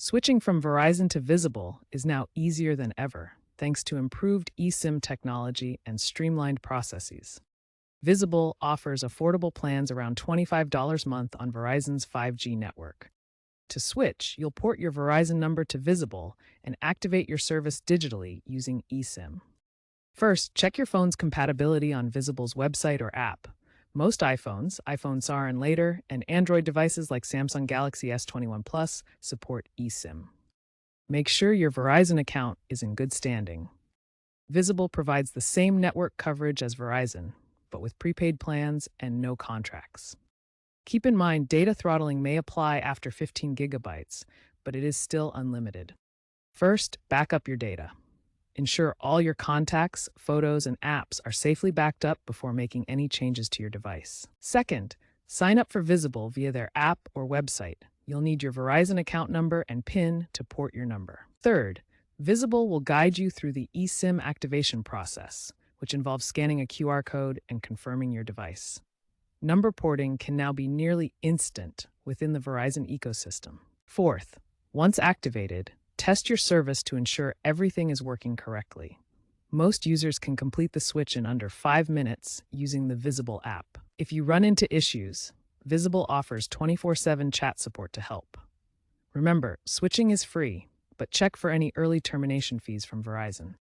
Switching from Verizon to Visible is now easier than ever, thanks to improved eSIM technology and streamlined processes. Visible offers affordable plans around $25 a month on Verizon's 5G network. To switch, you'll port your Verizon number to Visible and activate your service digitally using eSIM. First, check your phone's compatibility on Visible's website or app. Most iPhones, iPhone SAR and later, and Android devices like Samsung Galaxy S21 Plus support eSIM. Make sure your Verizon account is in good standing. Visible provides the same network coverage as Verizon, but with prepaid plans and no contracts. Keep in mind, data throttling may apply after 15 gigabytes, but it is still unlimited. First, back up your data. Ensure all your contacts, photos, and apps are safely backed up before making any changes to your device. Second, sign up for Visible via their app or website. You'll need your Verizon account number and PIN to port your number. Third, Visible will guide you through the eSIM activation process, which involves scanning a QR code and confirming your device. Number porting can now be nearly instant within the Verizon ecosystem. Fourth, once activated, test your service to ensure everything is working correctly. Most users can complete the switch in under 5 minutes using the Visible app. If you run into issues, Visible offers 24/7 chat support to help. Remember, switching is free, but check for any early termination fees from Verizon.